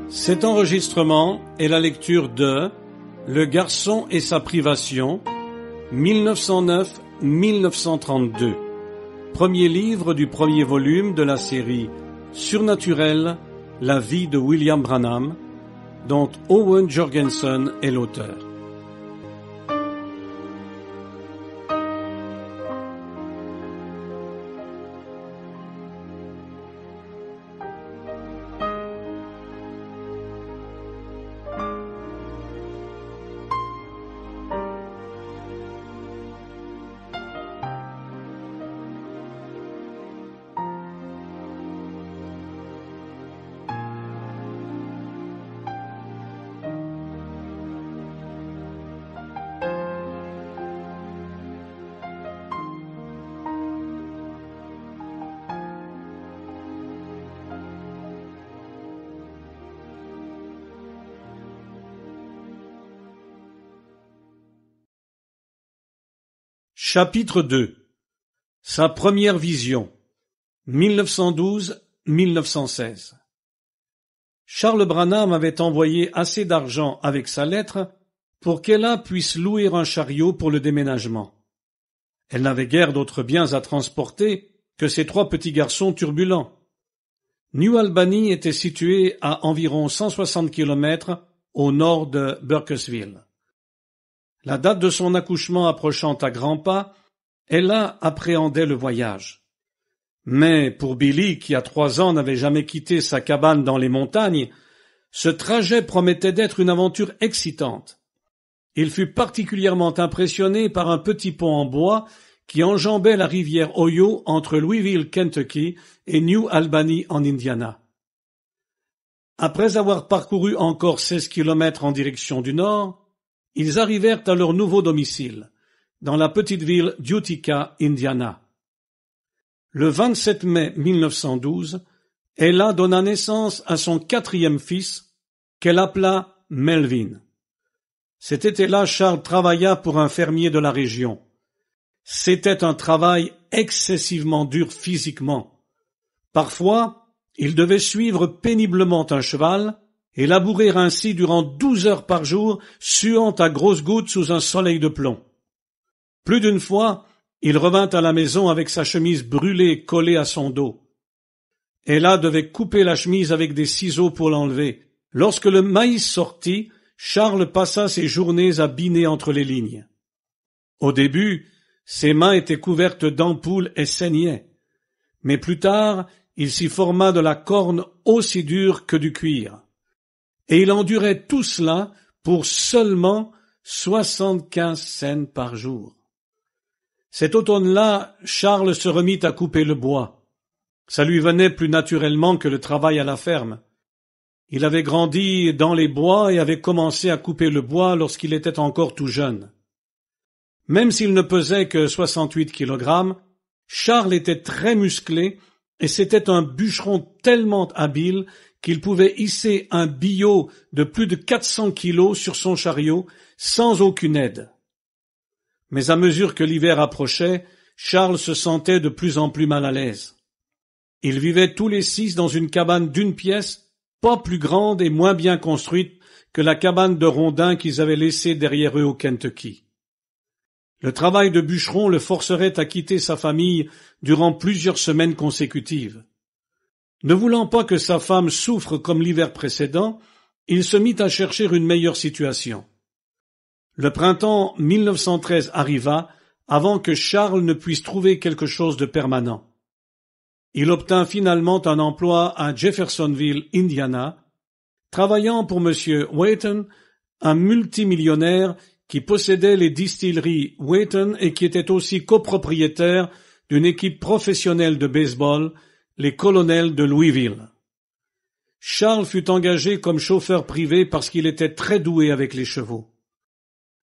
Cet enregistrement est la lecture de Le garçon et sa privation, 1909-1932, premier livre du premier volume de la série Surnaturel, la vie de William Branham, dont Owen Jorgensen est l'auteur. Chapitre 2. Sa première vision, 1912-1916. Charles Branham avait envoyé assez d'argent avec sa lettre pour qu'Ella puisse louer un chariot pour le déménagement. Elle n'avait guère d'autres biens à transporter que ses 3 petits garçons turbulents. New Albany était situé à environ 160 kilomètres au nord de Burkesville. La date de son accouchement approchant à grands pas, Ella appréhendait le voyage. Mais pour Billy, qui à 3 ans n'avait jamais quitté sa cabane dans les montagnes, ce trajet promettait d'être une aventure excitante. Il fut particulièrement impressionné par un petit pont en bois qui enjambait la rivière Ohio entre Louisville, Kentucky, et New Albany en Indiana. Après avoir parcouru encore 16 kilomètres en direction du nord, ils arrivèrent à leur nouveau domicile, dans la petite ville d'Utica, Indiana. Le 27 mai 1912, Ella donna naissance à son 4e fils, qu'elle appela Melvin. Cet été-là, Charles travailla pour un fermier de la région. C'était un travail excessivement dur physiquement. Parfois, il devait suivre péniblement un cheval, et labourer ainsi durant 12 heures par jour, suant à grosses gouttes sous un soleil de plomb. Plus d'une fois, il revint à la maison avec sa chemise brûlée collée à son dos. Ella devait couper la chemise avec des ciseaux pour l'enlever. Lorsque le maïs sortit, Charles passa ses journées à biner entre les lignes. Au début, ses mains étaient couvertes d'ampoules et saignaient. Mais plus tard, il s'y forma de la corne aussi dure que du cuir. Et il endurait tout cela pour seulement 75 cents par jour. Cet automne-là, Charles se remit à couper le bois. Ça lui venait plus naturellement que le travail à la ferme. Il avait grandi dans les bois et avait commencé à couper le bois lorsqu'il était encore tout jeune. Même s'il ne pesait que 68 kilogrammes, Charles était très musclé et c'était un bûcheron tellement habile qu'il pouvait hisser un billot de plus de 400 kilos sur son chariot sans aucune aide. Mais à mesure que l'hiver approchait, Charles se sentait de plus en plus mal à l'aise. Ils vivaient tous les 6 dans une cabane d'une pièce, pas plus grande et moins bien construite que la cabane de rondins qu'ils avaient laissée derrière eux au Kentucky. Le travail de bûcheron le forcerait à quitter sa famille durant plusieurs semaines consécutives. Ne voulant pas que sa femme souffre comme l'hiver précédent, il se mit à chercher une meilleure situation. Le printemps 1913 arriva avant que Charles ne puisse trouver quelque chose de permanent. Il obtint finalement un emploi à Jeffersonville, Indiana, travaillant pour M. Wheaton, un multimillionnaire qui possédait les distilleries Wheaton et qui était aussi copropriétaire d'une équipe professionnelle de baseball, les colonels de Louisville. Charles fut engagé comme chauffeur privé parce qu'il était très doué avec les chevaux.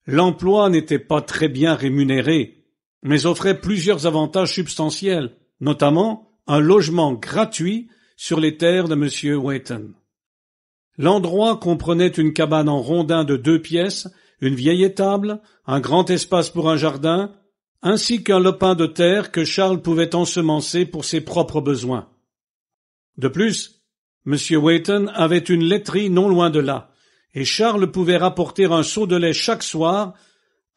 L'emploi n'était pas très bien rémunéré, mais offrait plusieurs avantages substantiels, notamment un logement gratuit sur les terres de M. Wheaton. L'endroit comprenait une cabane en rondins de 2 pièces, une vieille étable, un grand espace pour un jardin, ainsi qu'un lopin de terre que Charles pouvait ensemencer pour ses propres besoins. De plus, M. Wheaton avait une laiterie non loin de là, et Charles pouvait rapporter un seau de lait chaque soir,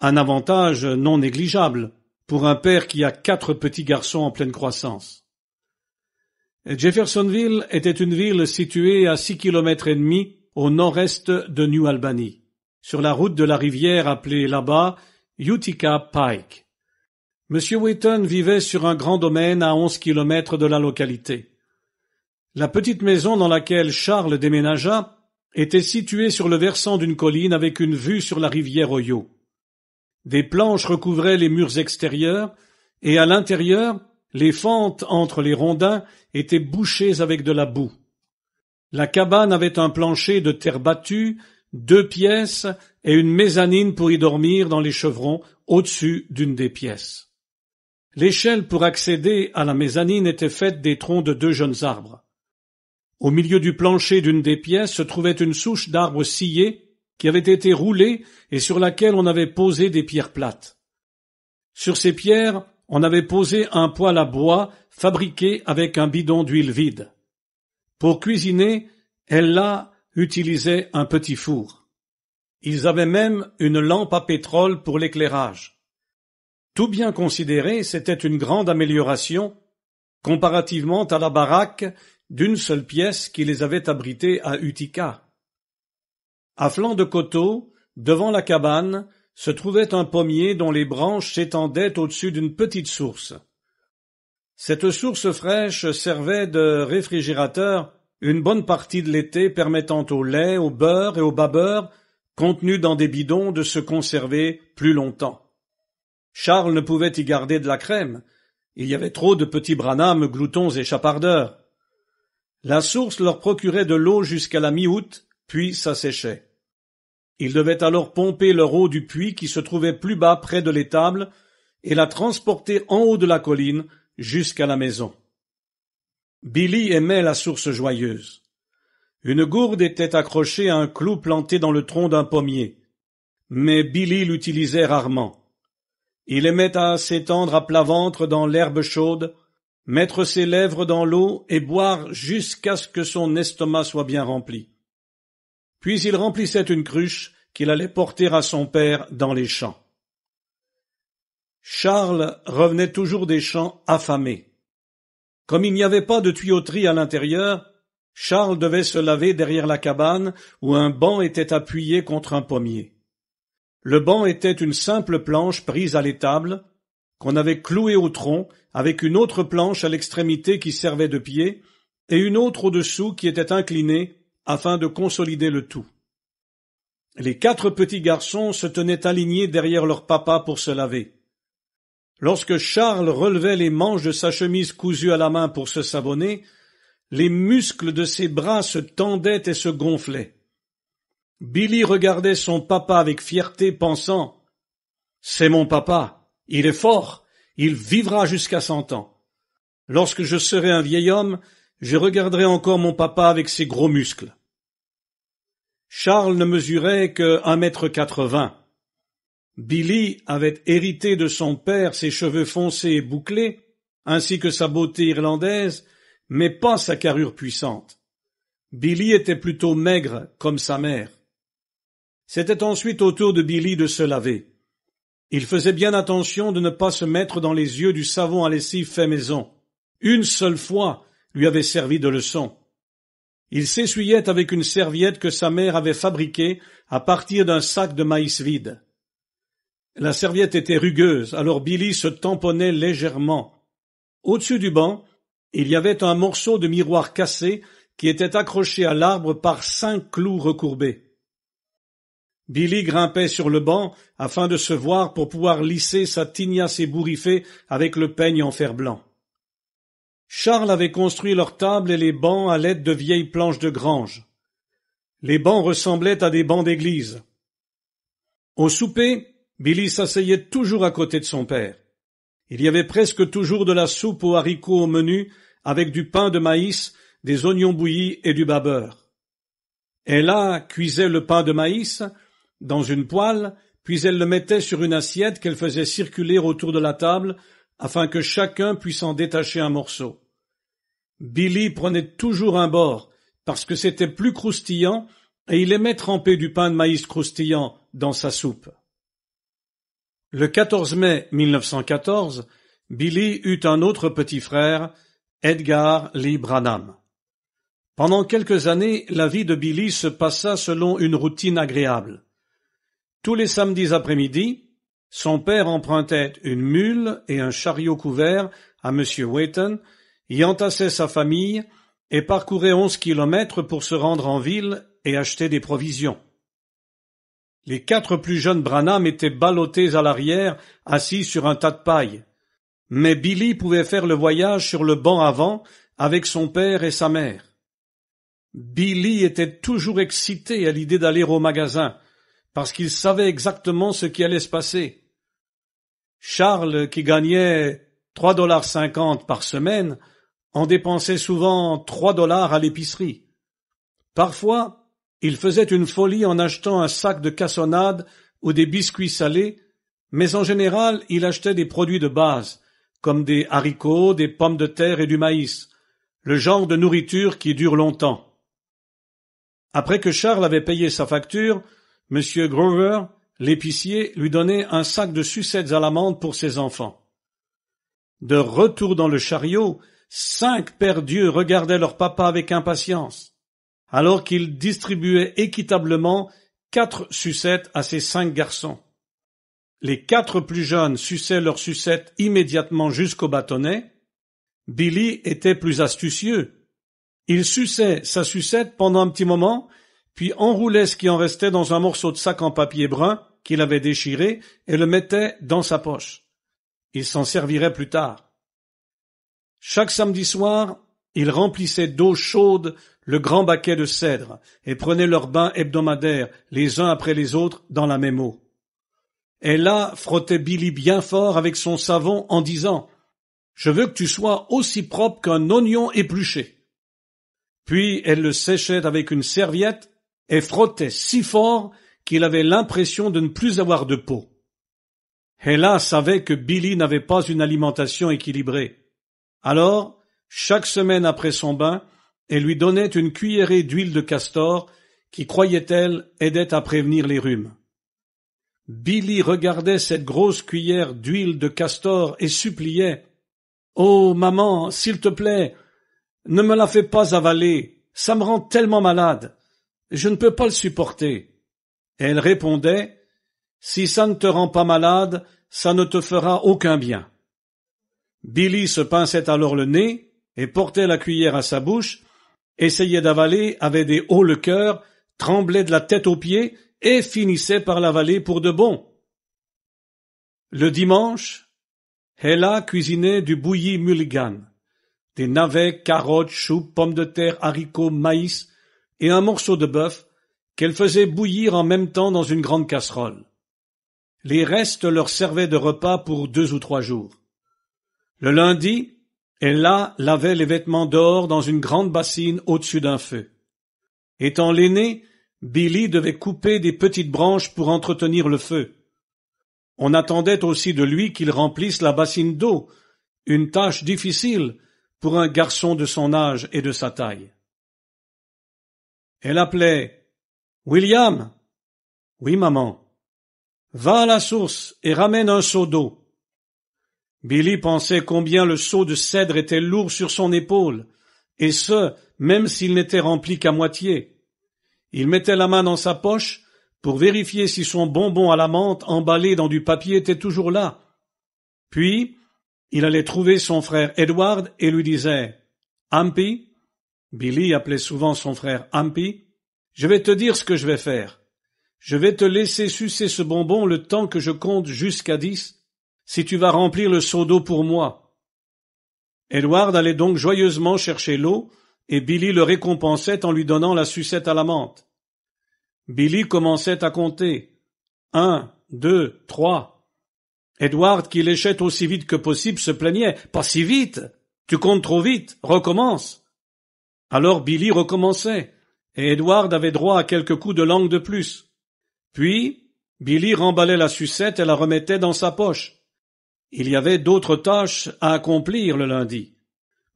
un avantage non négligeable pour un père qui a 4 petits garçons en pleine croissance. Jeffersonville était une ville située à 6,5 kilomètres au nord-est de New Albany, sur la route de la rivière appelée là-bas Utica Pike. M. Wheaton vivait sur un grand domaine à 11 kilomètres de la localité. La petite maison dans laquelle Charles déménagea était située sur le versant d'une colline avec une vue sur la rivière Ohio. Des planches recouvraient les murs extérieurs et à l'intérieur, les fentes entre les rondins étaient bouchées avec de la boue. La cabane avait un plancher de terre battue, 2 pièces et une mezzanine pour y dormir dans les chevrons au-dessus d'une des pièces. L'échelle pour accéder à la mezzanine était faite des troncs de 2 jeunes arbres. Au milieu du plancher d'une des pièces se trouvait une souche d'arbre scié qui avait été roulée et sur laquelle on avait posé des pierres plates. Sur ces pierres, on avait posé un poêle à bois fabriqué avec un bidon d'huile vide. Pour cuisiner, Ella utilisait un petit four. Ils avaient même une lampe à pétrole pour l'éclairage. Tout bien considéré, c'était une grande amélioration comparativement à la baraque d'une seule pièce qui les avait abrités à Utica. À flanc de coteau, devant la cabane, se trouvait un pommier dont les branches s'étendaient au-dessus d'une petite source. Cette source fraîche servait de réfrigérateur une bonne partie de l'été, permettant au lait, au beurre et au bas-beurre, contenus dans des bidons, de se conserver plus longtemps. Charles ne pouvait y garder de la crème. Il y avait trop de petits Branham gloutons et chapardeurs. La source leur procurait de l'eau jusqu'à la mi-août, puis s'asséchait. Ils devaient alors pomper leur eau du puits qui se trouvait plus bas près de l'étable et la transporter en haut de la colline jusqu'à la maison. Billy aimait la source joyeuse. Une gourde était accrochée à un clou planté dans le tronc d'un pommier, mais Billy l'utilisait rarement. Il aimait à s'étendre à plat ventre dans l'herbe chaude, mettre ses lèvres dans l'eau et boire jusqu'à ce que son estomac soit bien rempli. Puis il remplissait une cruche qu'il allait porter à son père dans les champs. Charles revenait toujours des champs affamé. Comme il n'y avait pas de tuyauterie à l'intérieur, Charles devait se laver derrière la cabane où un banc était appuyé contre un pommier. Le banc était une simple planche prise à l'étable, qu'on avait clouée au tronc, avec une autre planche à l'extrémité qui servait de pied, et une autre au-dessous qui était inclinée afin de consolider le tout. Les 4 petits garçons se tenaient alignés derrière leur papa pour se laver. Lorsque Charles relevait les manches de sa chemise cousue à la main pour se savonner, les muscles de ses bras se tendaient et se gonflaient. Billy regardait son papa avec fierté, pensant « C'est mon papa, il est fort, il vivra jusqu'à 100 ans. Lorsque je serai un vieil homme, je regarderai encore mon papa avec ses gros muscles. » Charles ne mesurait que 1,80 m. Billy avait hérité de son père ses cheveux foncés et bouclés, ainsi que sa beauté irlandaise, mais pas sa carrure puissante. Billy était plutôt maigre, comme sa mère. C'était ensuite au tour de Billy de se laver. Il faisait bien attention de ne pas se mettre dans les yeux du savon à lessive fait maison. Une seule fois lui avait servi de leçon. Il s'essuyait avec une serviette que sa mère avait fabriquée à partir d'un sac de maïs vide. La serviette était rugueuse, alors Billy se tamponnait légèrement. Au-dessus du banc, il y avait un morceau de miroir cassé qui était accroché à l'arbre par 5 clous recourbés. Billy grimpait sur le banc afin de se voir pour pouvoir lisser sa tignasse ébouriffée avec le peigne en fer blanc. Charles avait construit leur table et les bancs à l'aide de vieilles planches de grange. Les bancs ressemblaient à des bancs d'église. Au souper, Billy s'asseyait toujours à côté de son père. Il y avait presque toujours de la soupe aux haricots au menu, avec du pain de maïs, des oignons bouillis et du bas-beurre. Ella cuisait le pain de maïs dans une poêle, puis elle le mettait sur une assiette qu'elle faisait circuler autour de la table, afin que chacun puisse en détacher un morceau. Billy prenait toujours un bord, parce que c'était plus croustillant et il aimait tremper du pain de maïs croustillant dans sa soupe. Le 14 mai 1914, Billy eut un autre petit frère, Edgar Lee Branham. Pendant quelques années, la vie de Billy se passa selon une routine agréable. Tous les samedis après-midi, son père empruntait une mule et un chariot couvert à M. Wheaton, y entassait sa famille et parcourait 11 kilomètres pour se rendre en ville et acheter des provisions. Les 4 plus jeunes Branham étaient ballottés à l'arrière, assis sur un tas de paille. Mais Billy pouvait faire le voyage sur le banc avant avec son père et sa mère. Billy était toujours excité à l'idée d'aller au magasin, parce qu'il savait exactement ce qui allait se passer. Charles, qui gagnait $3,50 par semaine, en dépensait souvent $3 à l'épicerie. Parfois, il faisait une folie en achetant un sac de cassonade ou des biscuits salés, mais en général, il achetait des produits de base, comme des haricots, des pommes de terre et du maïs, le genre de nourriture qui dure longtemps. Après que Charles avait payé sa facture, M. Grover, l'épicier, lui donnait un sac de sucettes à l'amande pour ses enfants. De retour dans le chariot, 5 pères d'yeux regardaient leur papa avec impatience, alors qu'il distribuait équitablement 4 sucettes à ses 5 garçons. Les 4 plus jeunes suçaient leurs sucettes immédiatement jusqu'au bâtonnet. Billy était plus astucieux. Il suçait sa sucette pendant un petit moment, puis enroulait ce qui en restait dans un morceau de sac en papier brun qu'il avait déchiré et le mettait dans sa poche. Il s'en servirait plus tard. Chaque samedi soir, il remplissait d'eau chaude le grand baquet de cèdre et prenait leur bain hebdomadaire, les uns après les autres, dans la même eau. Et là, frottait Billy bien fort avec son savon en disant « Je veux que tu sois aussi propre qu'un oignon épluché. » Puis elle le séchait avec une serviette et frottait si fort qu'il avait l'impression de ne plus avoir de peau. Ella savait que Billy n'avait pas une alimentation équilibrée. Alors, chaque semaine après son bain, elle lui donnait une cuillerée d'huile de castor qui, croyait-elle, aidait à prévenir les rhumes. Billy regardait cette grosse cuillère d'huile de castor et suppliait « Oh, maman, s'il te plaît, ne me la fais pas avaler, ça me rend tellement malade. Je ne peux pas le supporter. » Elle répondait « Si ça ne te rend pas malade, ça ne te fera aucun bien. » Billy se pinçait alors le nez et portait la cuillère à sa bouche, essayait d'avaler, avait des hauts le cœur, tremblait de la tête aux pieds et finissait par l'avaler pour de bon. Le dimanche, Ella cuisinait du bouilli mulligan, des navets, carottes, choux, pommes de terre, haricots, maïs et un morceau de bœuf qu'elle faisait bouillir en même temps dans une grande casserole. Les restes leur servaient de repas pour 2 ou 3 jours. Le lundi, Ella lavait les vêtements dehors dans une grande bassine au-dessus d'un feu. Étant l'aîné, Billy devait couper des petites branches pour entretenir le feu. On attendait aussi de lui qu'il remplisse la bassine d'eau, une tâche difficile pour un garçon de son âge et de sa taille. Elle appelait « William !»« Oui, maman. »« Va à la source et ramène un seau d'eau. » Billy pensait combien le seau de cèdre était lourd sur son épaule, et ce, même s'il n'était rempli qu'à moitié. Il mettait la main dans sa poche pour vérifier si son bonbon à la menthe emballé dans du papier était toujours là. Puis, il allait trouver son frère Edward et lui disait « Humpy », Billy appelait souvent son frère Humpy, « je vais te dire ce que je vais faire. Je vais te laisser sucer ce bonbon le temps que je compte jusqu'à 10, si tu vas remplir le seau d'eau pour moi. » Edward allait donc joyeusement chercher l'eau, et Billy le récompensait en lui donnant la sucette à la menthe. Billy commençait à compter. 1, 2, 3. Edward, qui léchait aussi vite que possible, se plaignait. « Pas si vite! Tu comptes trop vite! Recommence !» Alors Billy recommençait, et Edward avait droit à quelques coups de langue de plus. Puis, Billy remballait la sucette et la remettait dans sa poche. Il y avait d'autres tâches à accomplir le lundi.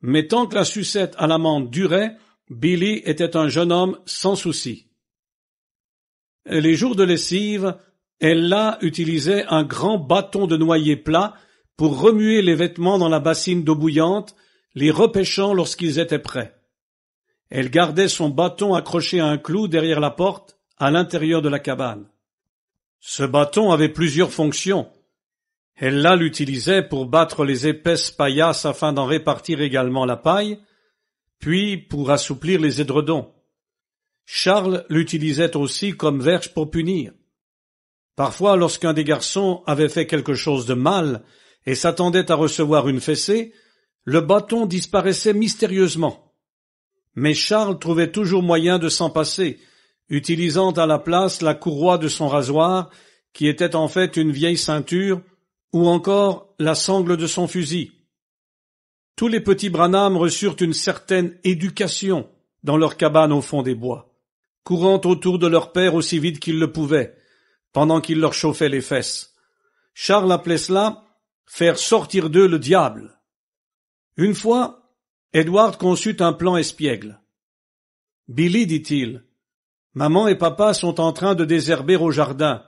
Mais tant que la sucette à la menthe durait, Billy était un jeune homme sans souci. Les jours de lessive, Ella utilisait un grand bâton de noyer plat pour remuer les vêtements dans la bassine d'eau bouillante, les repêchant lorsqu'ils étaient prêts. Elle gardait son bâton accroché à un clou derrière la porte, à l'intérieur de la cabane. Ce bâton avait plusieurs fonctions. Ella l'utilisait pour battre les épaisses paillasses afin d'en répartir également la paille, puis pour assouplir les édredons. Charles l'utilisait aussi comme verge pour punir. Parfois, lorsqu'un des garçons avait fait quelque chose de mal et s'attendait à recevoir une fessée, le bâton disparaissait mystérieusement. Mais Charles trouvait toujours moyen de s'en passer, utilisant à la place la courroie de son rasoir, qui était en fait une vieille ceinture, ou encore la sangle de son fusil. Tous les petits Branham reçurent une certaine éducation dans leur cabane au fond des bois, courant autour de leur père aussi vite qu'ils le pouvaient, pendant qu'il leur chauffait les fesses. Charles appelait cela « faire sortir d'eux le diable ». Une fois, Edward conçut un plan espiègle. « Billy, dit-il, maman et papa sont en train de désherber au jardin.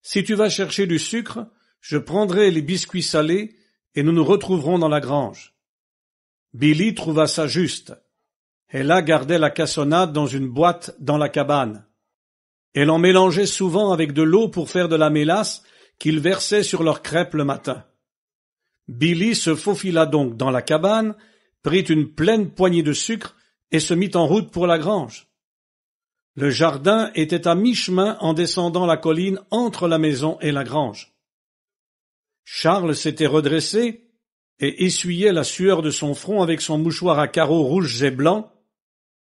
Si tu vas chercher du sucre, je prendrai les biscuits salés et nous nous retrouverons dans la grange. » Billy trouva ça juste. Ella gardait la cassonade dans une boîte dans la cabane. Elle en mélangeait souvent avec de l'eau pour faire de la mélasse qu'ils versaient sur leurs crêpes le matin. Billy se faufila donc dans la cabane, prit une pleine poignée de sucre et se mit en route pour la grange. Le jardin était à mi-chemin en descendant la colline entre la maison et la grange. Charles s'était redressé et essuyait la sueur de son front avec son mouchoir à carreaux rouges et blancs.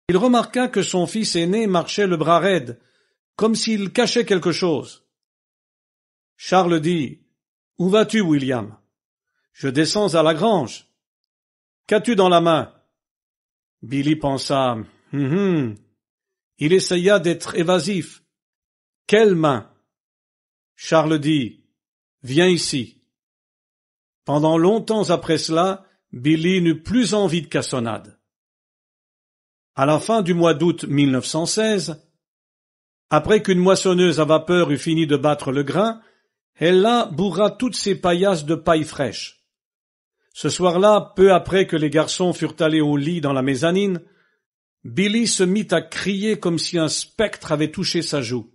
Il remarqua que son fils aîné marchait le bras raide, comme s'il cachait quelque chose. Charles dit « Où vas-tu, William ?»« Je descends à la grange. »« Qu'as-tu dans la main ?» Billy pensa « Il essaya d'être évasif. »« Quelle main ?» Charles dit « Viens ici. » Pendant longtemps après cela, Billy n'eut plus envie de cassonade. À la fin du mois d'août 1916, après qu'une moissonneuse à vapeur eut fini de battre le grain, Ella bourra toutes ses paillasses de paille fraîche. Ce soir-là, peu après que les garçons furent allés au lit dans la mezzanine, Billy se mit à crier comme si un spectre avait touché sa joue.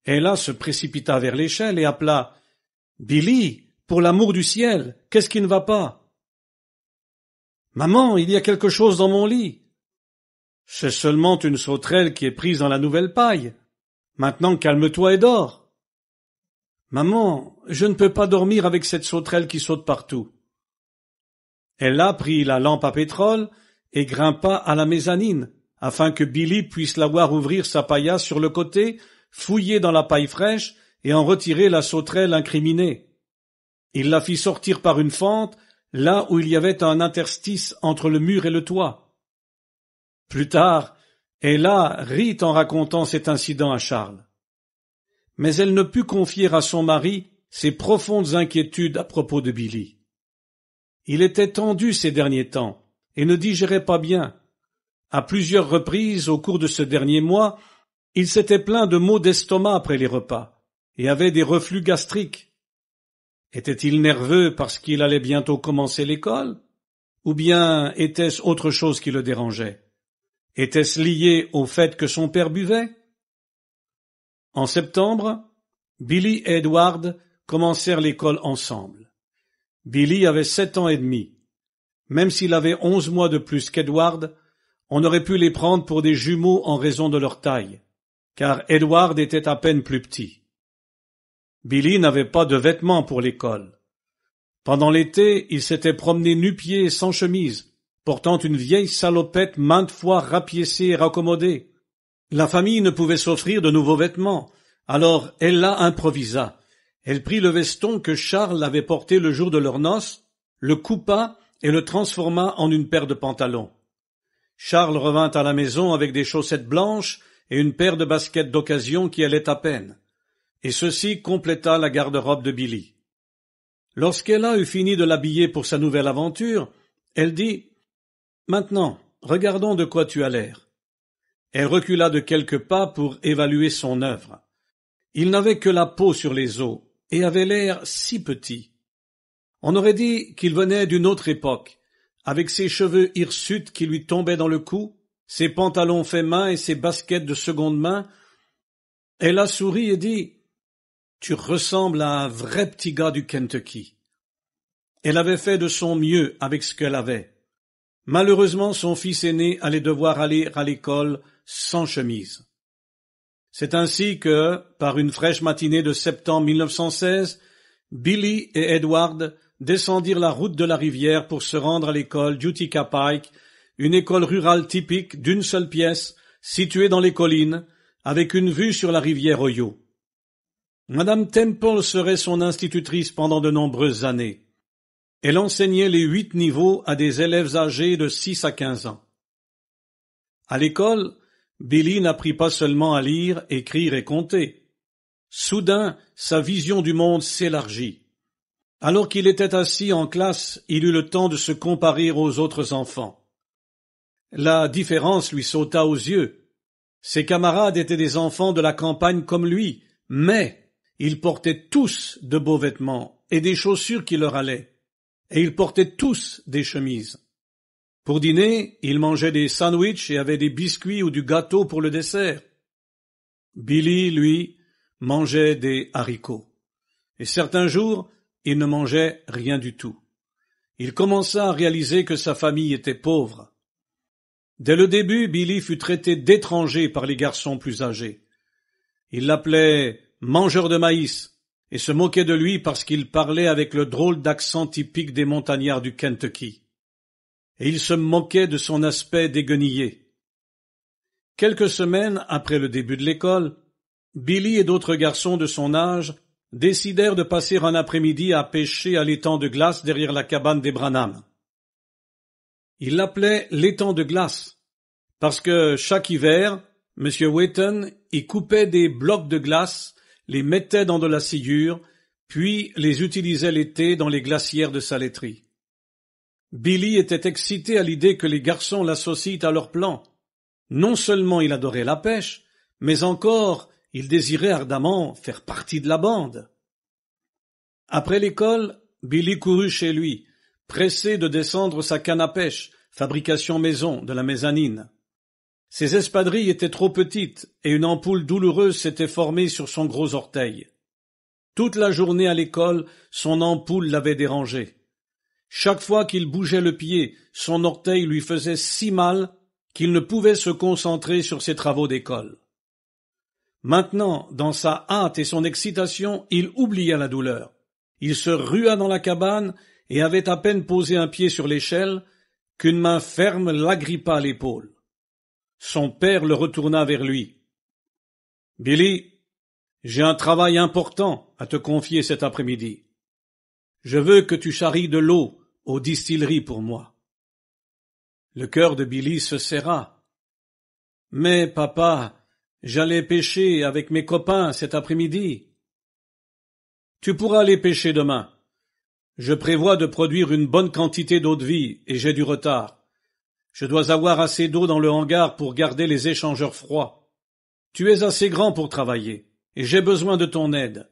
Ella se précipita vers l'échelle et appela « Billy, pour l'amour du ciel, qu'est-ce qui ne va pas ?»« Maman, il y a quelque chose dans mon lit. »« C'est seulement une sauterelle qui est prise dans la nouvelle paille. Maintenant, calme-toi et dors. »« Maman, je ne peux pas dormir avec cette sauterelle qui saute partout. » Ella prit la lampe à pétrole et grimpa à la mezzanine, afin que Billy puisse la voir ouvrir sa paillasse sur le côté, fouiller dans la paille fraîche et en retirer la sauterelle incriminée. Il la fit sortir par une fente, là où il y avait un interstice entre le mur et le toit. Plus tard, Ella rit en racontant cet incident à Charles. Mais elle ne put confier à son mari ses profondes inquiétudes à propos de Billy. Il était tendu ces derniers temps et ne digérait pas bien. À plusieurs reprises au cours de ce dernier mois, il s'était plaint de maux d'estomac après les repas et avait des reflux gastriques. Était-il nerveux parce qu'il allait bientôt commencer l'école? Ou bien était-ce autre chose qui le dérangeait? Était-ce lié au fait que son père buvait? En septembre, Billy et Edward commencèrent l'école ensemble. Billy avait 7 ans et demi. Même s'il avait 11 mois de plus qu'Edward, on aurait pu les prendre pour des jumeaux en raison de leur taille, car Edward était à peine plus petit. Billy n'avait pas de vêtements pour l'école. Pendant l'été, il s'était promené nu-pieds sans chemise, portant une vieille salopette maintes fois rapiécée et raccommodée. La famille ne pouvait s'offrir de nouveaux vêtements, alors Ella improvisa. Elle prit le veston que Charles avait porté le jour de leurs noces, le coupa et le transforma en une paire de pantalons. Charles revint à la maison avec des chaussettes blanches et une paire de baskets d'occasion qui allaient à peine. Et ceci compléta la garde-robe de Billy. Lorsqu'Ella eut fini de l'habiller pour sa nouvelle aventure, elle dit « Maintenant, regardons de quoi tu as l'air. Elle recula de quelques pas pour évaluer son œuvre. Il n'avait que la peau sur les os, et avait l'air si petit. On aurait dit qu'il venait d'une autre époque, avec ses cheveux hirsutes qui lui tombaient dans le cou, ses pantalons faits main et ses baskets de seconde main. Elle a souri et dit « Tu ressembles à un vrai petit gars du Kentucky. » Elle avait fait de son mieux avec ce qu'elle avait. Malheureusement, son fils aîné allait devoir aller à l'école sans chemise. C'est ainsi que, par une fraîche matinée de septembre 1916, Billy et Edward descendirent la route de la rivière pour se rendre à l'école d'Utica Pike, une école rurale typique d'une seule pièce, située dans les collines, avec une vue sur la rivière Ohio. Madame Temple serait son institutrice pendant de nombreuses années. Elle enseignait les 8 niveaux à des élèves âgés de 6 à 15 ans. À l'école, Billy n'apprit pas seulement à lire, écrire et compter. Soudain, sa vision du monde s'élargit. Alors qu'il était assis en classe, il eut le temps de se comparer aux autres enfants. La différence lui sauta aux yeux. Ses camarades étaient des enfants de la campagne comme lui, mais ils portaient tous de beaux vêtements et des chaussures qui leur allaient. Et ils portaient tous des chemises. Pour dîner, ils mangeaient des sandwichs et avaient des biscuits ou du gâteau pour le dessert. Billy, lui, mangeait des haricots. Et certains jours, il ne mangeait rien du tout. Il commença à réaliser que sa famille était pauvre. Dès le début, Billy fut traité d'étranger par les garçons plus âgés. Ils l'appelaient « mangeur de maïs » et se moquaient de lui parce qu'il parlait avec le drôle d'accent typique des montagnards du Kentucky. Et ils se moquaient de son aspect déguenillé. Quelques semaines après le début de l'école, Billy et d'autres garçons de son âge décidèrent de passer un après-midi à pêcher à l'étang de glace derrière la cabane des Branham. Ils l'appelaient l'étang de glace, parce que chaque hiver, M. Wheaton y coupait des blocs de glace, les mettait dans de la sciure, puis les utilisait l'été dans les glacières de sa laiterie. Billy était excité à l'idée que les garçons l'associent à leur plan. Non seulement il adorait la pêche, mais encore il désirait ardemment faire partie de la bande. Après l'école, Billy courut chez lui, pressé de descendre sa canne à pêche, fabrication maison, de la mezzanine. Ses espadrilles étaient trop petites et une ampoule douloureuse s'était formée sur son gros orteil. Toute la journée à l'école, son ampoule l'avait dérangé. Chaque fois qu'il bougeait le pied, son orteil lui faisait si mal qu'il ne pouvait se concentrer sur ses travaux d'école. Maintenant, dans sa hâte et son excitation, il oublia la douleur. Il se rua dans la cabane et avait à peine posé un pied sur l'échelle qu'une main ferme l'agrippa à l'épaule. Son père le retourna vers lui. « Billy, j'ai un travail important à te confier cet après-midi. Je veux que tu charries de l'eau aux distilleries pour moi. » Le cœur de Billy se serra. « Mais, papa, j'allais pêcher avec mes copains cet après-midi. »« Tu pourras aller pêcher demain. Je prévois de produire une bonne quantité d'eau-de-vie et j'ai du retard. Je dois avoir assez d'eau dans le hangar pour garder les échangeurs froids. Tu es assez grand pour travailler, et j'ai besoin de ton aide.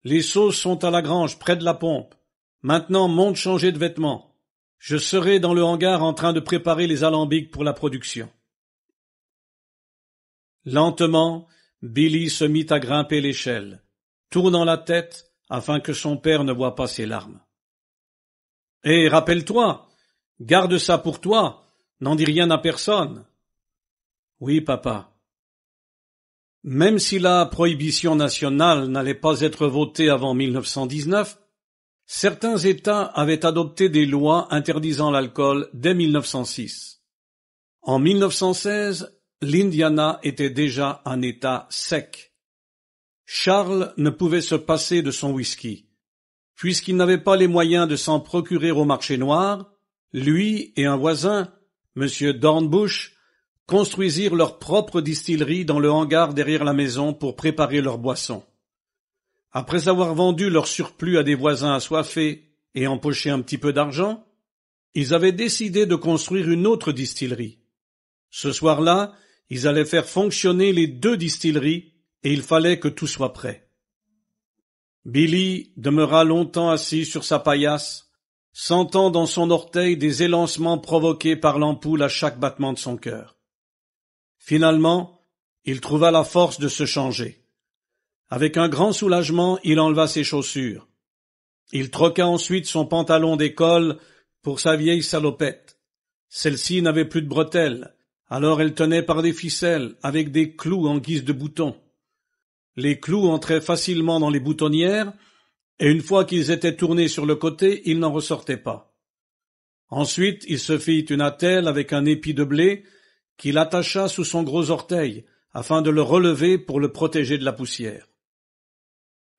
Les sauces sont à la grange, près de la pompe. Maintenant, monte changer de vêtements. Je serai dans le hangar en train de préparer les alambics pour la production. » Lentement, Billy se mit à grimper l'échelle, tournant la tête afin que son père ne voie pas ses larmes. « Et rappelle-toi, garde ça pour toi. N'en dis rien à personne. »« Oui, papa. » Même si la prohibition nationale n'allait pas être votée avant 1919, certains États avaient adopté des lois interdisant l'alcool dès 1906. En 1916, l'Indiana était déjà un État sec. Charles ne pouvait se passer de son whisky. Puisqu'il n'avait pas les moyens de s'en procurer au marché noir, lui et un voisin, M. Dornbush, construisirent leur propre distillerie dans le hangar derrière la maison pour préparer leurs boissons. Après avoir vendu leur surplus à des voisins assoiffés et empoché un petit peu d'argent, ils avaient décidé de construire une autre distillerie, Ce soir-là, ils allaient faire fonctionner les 2 distilleries et il fallait que tout soit prêt. Billy demeura longtemps assis sur sa paillasse, sentant dans son orteil des élancements provoqués par l'ampoule à chaque battement de son cœur. Finalement, il trouva la force de se changer. Avec un grand soulagement, il enleva ses chaussures. Il troqua ensuite son pantalon d'école pour sa vieille salopette. Celle-ci n'avait plus de bretelles, alors elle tenait par des ficelles avec des clous en guise de boutons. Les clous entraient facilement dans les boutonnières, et une fois qu'ils étaient tournés sur le côté, ils n'en ressortaient pas. Ensuite, il se fit une attelle avec un épi de blé qu'il attacha sous son gros orteil, afin de le relever pour le protéger de la poussière.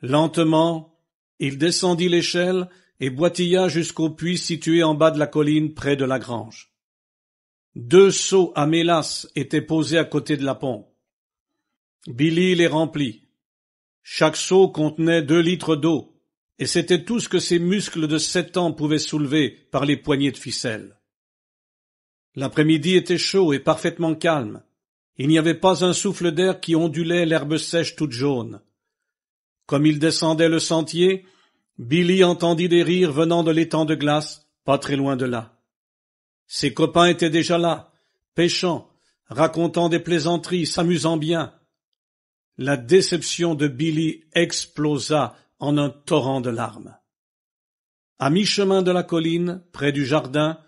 Lentement, il descendit l'échelle et boitilla jusqu'au puits situé en bas de la colline près de la grange. 2 seaux à mélasse étaient posés à côté de la pompe. Billy les remplit. Chaque seau contenait 2 litres d'eau, et c'était tout ce que ses muscles de 7 ans pouvaient soulever par les poignées de ficelle. L'après-midi était chaud et parfaitement calme. Il n'y avait pas un souffle d'air qui ondulait l'herbe sèche toute jaune. Comme il descendait le sentier, Billy entendit des rires venant de l'étang de glace, pas très loin de là. Ses copains étaient déjà là, pêchant, racontant des plaisanteries, s'amusant bien. La déception de Billy explosa en un torrent de larmes. À mi-chemin de la colline, près du jardin,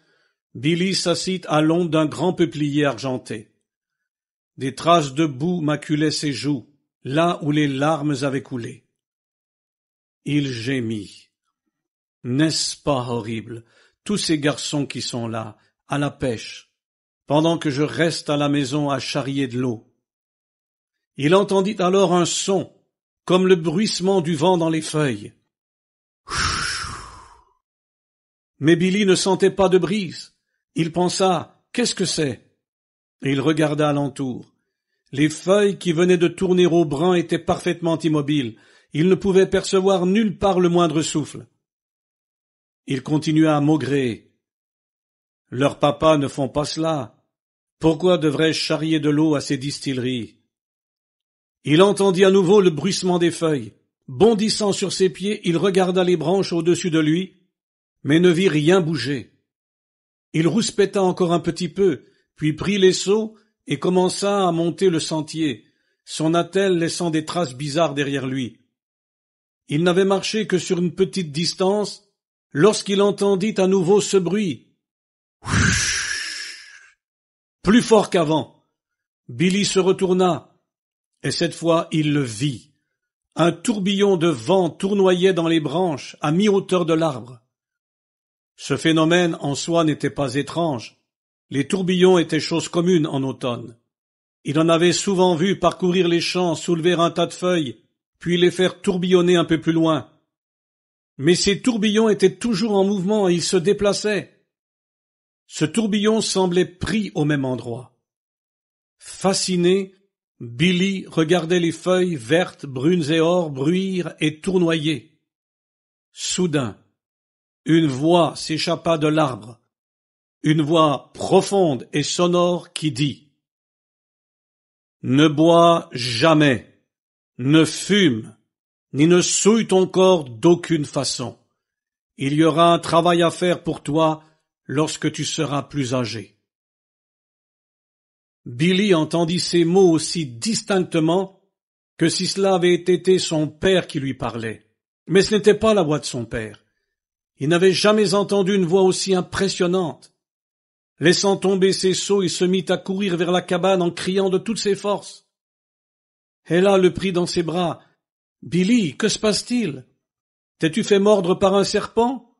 Billy s'assit à l'ombre d'un grand peuplier argenté. Des traces de boue maculaient ses joues, là où les larmes avaient coulé. Il gémit. N'est-ce pas horrible, tous ces garçons qui sont là, à la pêche, pendant que je reste à la maison à charrier de l'eau. Il entendit alors un son, comme le bruissement du vent dans les feuilles. Mais Billy ne sentait pas de brise. Il pensa, qu'est-ce que c'est? Et il regarda alentour. Les feuilles qui venaient de tourner au brun étaient parfaitement immobiles. Il ne pouvait percevoir nulle part le moindre souffle. Il continua à maugréer. Leurs papas ne font pas cela. Pourquoi devrais-je charrier de l'eau à ces distilleries? Il entendit à nouveau le bruissement des feuilles. Bondissant sur ses pieds, il regarda les branches au-dessus de lui, mais ne vit rien bouger. Il rouspéta encore un petit peu, puis prit les seaux et commença à monter le sentier, son attelle laissant des traces bizarres derrière lui. Il n'avait marché que sur une petite distance lorsqu'il entendit à nouveau ce bruit. Plus fort qu'avant. Billy se retourna. Et cette fois, il le vit. Un tourbillon de vent tournoyait dans les branches, à mi-hauteur de l'arbre. Ce phénomène en soi n'était pas étrange. Les tourbillons étaient chose commune en automne. Il en avait souvent vu parcourir les champs, soulever un tas de feuilles, puis les faire tourbillonner un peu plus loin. Mais ces tourbillons étaient toujours en mouvement et ils se déplaçaient. Ce tourbillon semblait pris au même endroit. Fasciné, Billy regardait les feuilles vertes, brunes et or bruire et tournoyer. Soudain, une voix s'échappa de l'arbre, une voix profonde et sonore qui dit « Ne bois jamais, ne fume, ni ne souille ton corps d'aucune façon. Il y aura un travail à faire pour toi lorsque tu seras plus âgé. » Billy entendit ces mots aussi distinctement que si cela avait été son père qui lui parlait. Mais ce n'était pas la voix de son père. Il n'avait jamais entendu une voix aussi impressionnante. Laissant tomber ses seaux, il se mit à courir vers la cabane en criant de toutes ses forces. Ella le prit dans ses bras. « Billy, que se passe-t-il? T'es-tu fait mordre par un serpent ?»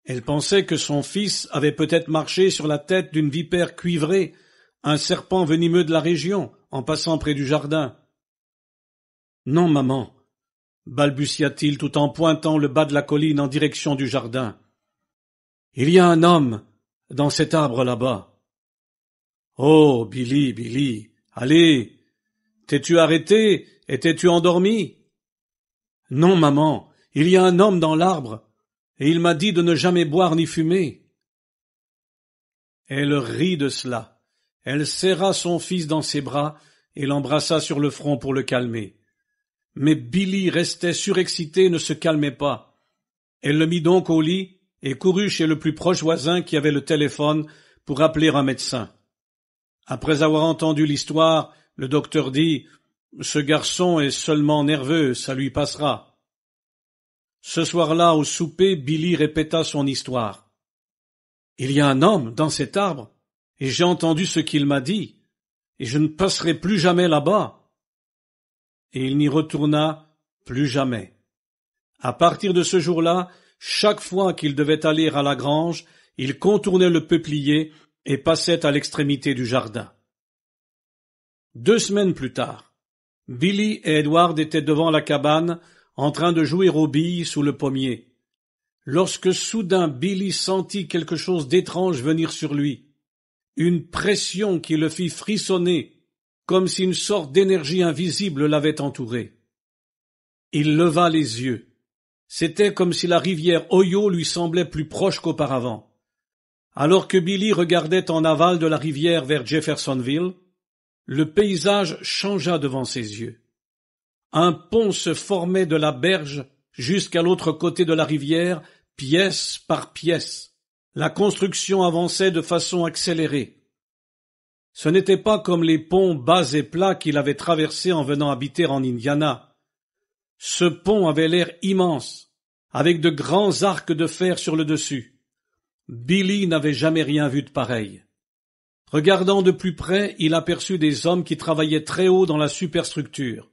Elle pensait que son fils avait peut-être marché sur la tête d'une vipère cuivrée, un serpent venimeux de la région, en passant près du jardin. « Non, maman, » balbutia-t-il tout en pointant le bas de la colline en direction du jardin. « Il y a un homme dans cet arbre là-bas. »« Oh, Billy, Billy, allez, t'es-tu arrêté et t'es-tu endormi ?»« Non, maman, il y a un homme dans l'arbre, et il m'a dit de ne jamais boire ni fumer. » Elle rit de cela. Elle serra son fils dans ses bras et l'embrassa sur le front pour le calmer. Mais Billy restait surexcité et ne se calmait pas. Elle le mit donc au lit et courut chez le plus proche voisin qui avait le téléphone pour appeler un médecin. Après avoir entendu l'histoire, le docteur dit « Ce garçon est seulement nerveux, ça lui passera. » Ce soir-là, au souper, Billy répéta son histoire. « Il y a un homme dans cet arbre, et j'ai entendu ce qu'il m'a dit, et je ne passerai plus jamais là-bas. » Et il n'y retourna plus jamais. À partir de ce jour-là, chaque fois qu'il devait aller à la grange, il contournait le peuplier et passait à l'extrémité du jardin. 2 semaines plus tard, Billy et Edward étaient devant la cabane, en train de jouer aux billes sous le pommier, lorsque soudain Billy sentit quelque chose d'étrange venir sur lui, une pression qui le fit frissonner, comme si une sorte d'énergie invisible l'avait entouré. Il leva les yeux. C'était comme si la rivière Ohio lui semblait plus proche qu'auparavant. Alors que Billy regardait en aval de la rivière vers Jeffersonville, le paysage changea devant ses yeux. Un pont se formait de la berge jusqu'à l'autre côté de la rivière, pièce par pièce. La construction avançait de façon accélérée. Ce n'était pas comme les ponts bas et plats qu'il avait traversés en venant habiter en Indiana. Ce pont avait l'air immense, avec de grands arcs de fer sur le dessus. Billy n'avait jamais rien vu de pareil. Regardant de plus près, il aperçut des hommes qui travaillaient très haut dans la superstructure.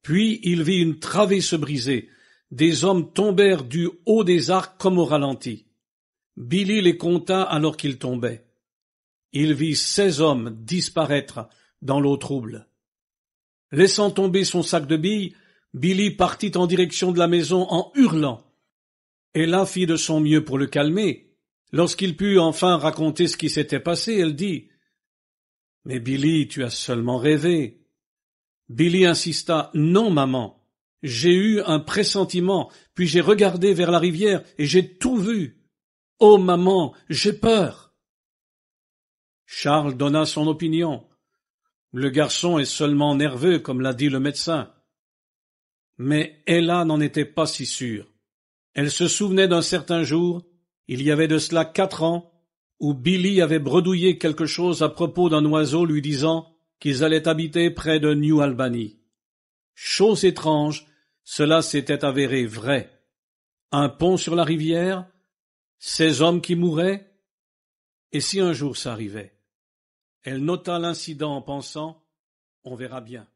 Puis il vit une travée se briser. Des hommes tombèrent du haut des arcs comme au ralenti. Billy les compta alors qu'ils tombaient. Il vit 16 hommes disparaître dans l'eau trouble. Laissant tomber son sac de billes, Billy partit en direction de la maison en hurlant. Ella fit de son mieux pour le calmer. Lorsqu'il put enfin raconter ce qui s'était passé, elle dit « Mais Billy, tu as seulement rêvé. » Billy insista « Non, maman, j'ai eu un pressentiment, puis j'ai regardé vers la rivière et j'ai tout vu. Oh, maman, j'ai peur. » Charles donna son opinion. « Le garçon est seulement nerveux, comme l'a dit le médecin. » Mais Ella n'en était pas si sûre. Elle se souvenait d'un certain jour, il y avait de cela 4 ans, où Billy avait bredouillé quelque chose à propos d'un oiseau lui disant qu'ils allaient habiter près de New Albany. Chose étrange, cela s'était avéré vrai. Un pont sur la rivière, ces hommes qui mouraient, et si un jour ça arrivait? Elle nota l'incident en pensant « On verra bien ».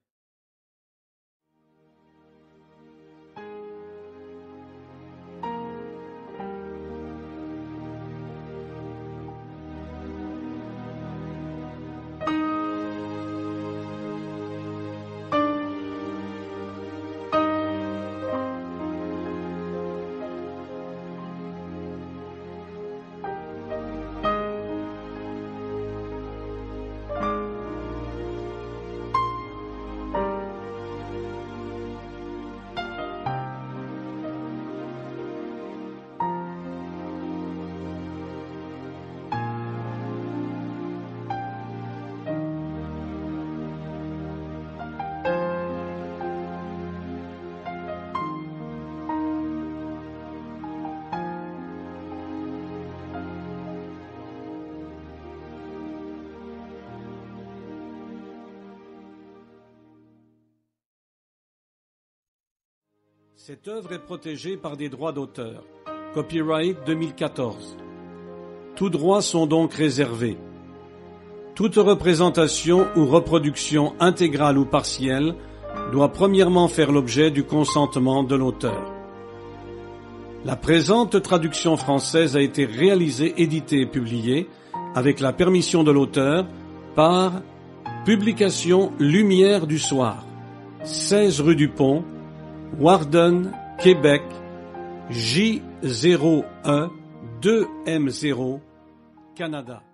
Cette œuvre est protégée par des droits d'auteur. Copyright 2014. Tous droits sont donc réservés. Toute représentation ou reproduction intégrale ou partielle doit premièrement faire l'objet du consentement de l'auteur. La présente traduction française a été réalisée, éditée et publiée avec la permission de l'auteur par Publication Lumière du Soir, 16 rue du Pont, Warden, Québec, J01 2M0, Canada.